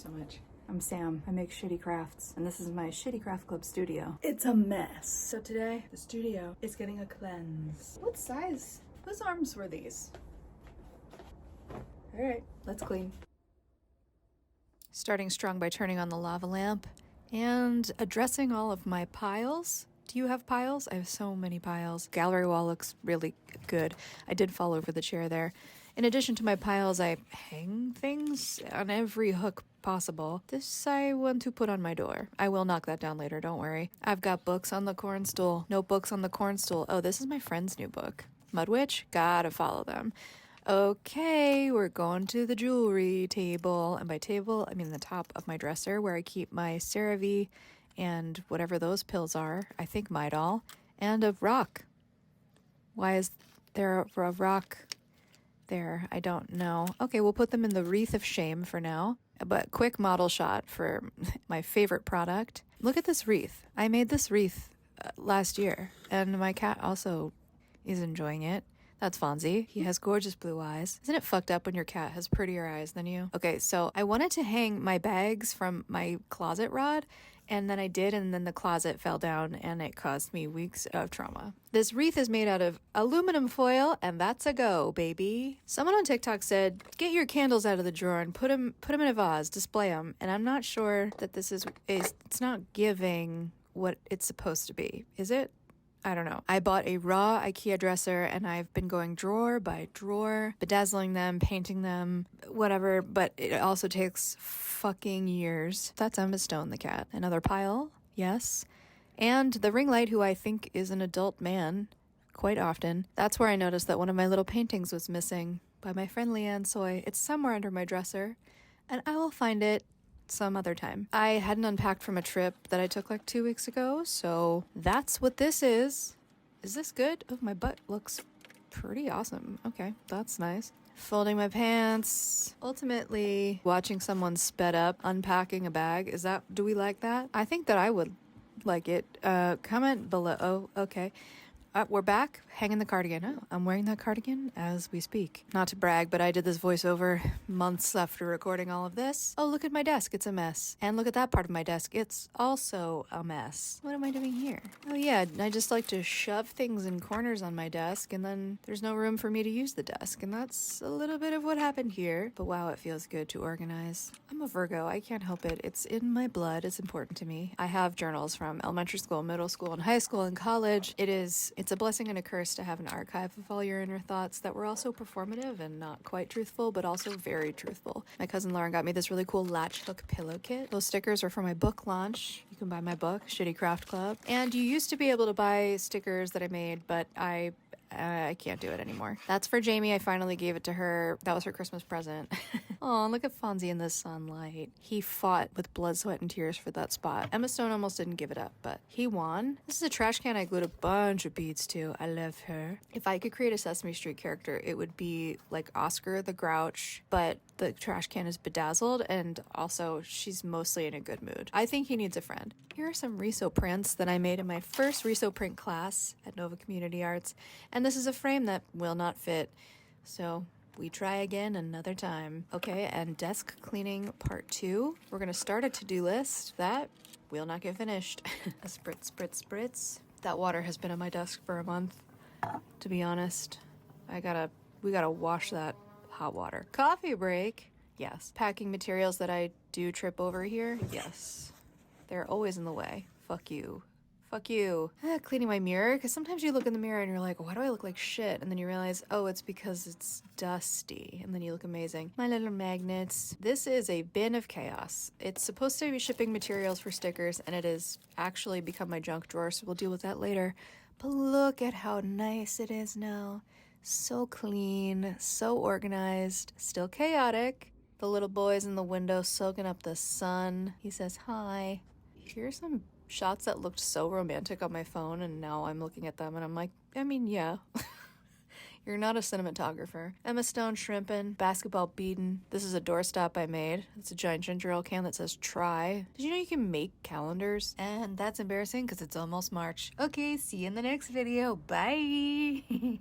so much. I'm Sam. I make shitty crafts, and this is my Shitty Craft Club studio. It's a mess. So today, the studio is getting a cleanse. What size? Whose arms were these? All right, let's clean. Starting strong by turning on the lava lamp and addressing all of my piles. Do you have piles? I have so many piles. Gallery wall looks really good. I did fall over the chair there. In addition to my piles, I hang things on every hook possible. This I want to put on my door. I will knock that down later, don't worry. I've got books on the corn stool. Notebooks on the corn stool. Oh, this is my friend's new book. Mud Witch? Gotta follow them. Okay, we're going to the jewelry table. And by table, I mean the top of my dresser where I keep my CeraVe and whatever those pills are. I think Midol. And a rock. Why is there a rock there? I don't know. Okay, we'll put them in the wreath of shame for now. But quick model shot for my favorite product. Look at this wreath. I made this wreath last year, and my cat also is enjoying it. That's Fonzie. He has gorgeous blue eyes. Isn't it fucked up when your cat has prettier eyes than you? Okay, so I wanted to hang my bags from my closet rod, and then I did, and then the closet fell down, and it caused me weeks of trauma. This wreath is made out of aluminum foil, and that's a go, baby. Someone on TikTok said, get your candles out of the drawer and put them in a vase, display them, and I'm not sure that this is it's not giving what it's supposed to be, is it? I don't know. I bought a raw IKEA dresser and I've been going drawer by drawer, bedazzling them, painting them, whatever, but it also takes fucking years. That's Emma Stone, the cat. Another pile, yes. And the ring light, who I think is an adult man quite often. That's where I noticed that one of my little paintings was missing by my friend Leanne Soy. It's somewhere under my dresser and I will find it some other time. I hadn't unpacked from a trip that I took like 2 weeks ago, so that's what this is. Is this good? Oh, my butt looks pretty awesome. Okay, that's nice. Folding my pants. Ultimately, watching someone sped up unpacking a bag. Do we like that? I think that I would like it. Comment below. Oh, okay. We're back, hanging the cardigan. Oh, I'm wearing that cardigan as we speak. Not to brag, but I did this voiceover months after recording all of this. Oh, look at my desk. It's a mess. And look at that part of my desk. It's also a mess. What am I doing here? Oh yeah, I just like to shove things in corners on my desk and then there's no room for me to use the desk. And that's a little bit of what happened here. But wow, it feels good to organize. I'm a Virgo. I can't help it. It's in my blood. It's important to me. I have journals from elementary school, middle school, and high school and college. It's a blessing and a curse to have an archive of all your inner thoughts that were also performative and not quite truthful, but also very truthful. My cousin Lauren got me this really cool latch hook pillow kit. Those stickers are for my book launch. You can buy my book, Shitty Craft Club. And you used to be able to buy stickers that I made, but I can't do it anymore. That's for Jamie. I finally gave it to her. That was her Christmas present. Oh, look at Fonzie in the sunlight. He fought with blood, sweat, and tears for that spot. Emma Stone almost didn't give it up, but he won. This is a trash can I glued a bunch of beads to. I love her. If I could create a Sesame Street character, it would be like Oscar the Grouch, but the trash can is bedazzled and also she's mostly in a good mood. I think he needs a friend. Here are some Riso prints that I made in my first Riso print class at Nova Community Arts. And this is a frame that will not fit. So we try again another time. Okay, and desk cleaning part 2. We're gonna start a to-do list that will not get finished. A spritz, spritz, spritz. That water has been on my desk for a month, to be honest. We gotta wash that hot water. Coffee break. Yes. Packing materials that I do trip over here. Yes. They're always in the way. Fuck you. Fuck you. Cleaning my mirror, because sometimes you look in the mirror and you're like, why do I look like shit? And then you realize, oh, it's because it's dusty. And then you look amazing. My little magnets. This is a bin of chaos. It's supposed to be shipping materials for stickers, and it has actually become my junk drawer, so we'll deal with that later. But look at how nice it is now. So clean, so organized, still chaotic. The little boy's in the window soaking up the sun. He says hi. Here's some shots that looked so romantic on my phone, and now I'm looking at them and I'm like, I mean, yeah. You're not a cinematographer. Emma Stone shrimping, basketball beaten. This is a doorstop I made. It's a giant ginger ale can that says try. Did you know you can make calendars? And that's embarrassing because it's almost March. Okay, see you in the next video. Bye.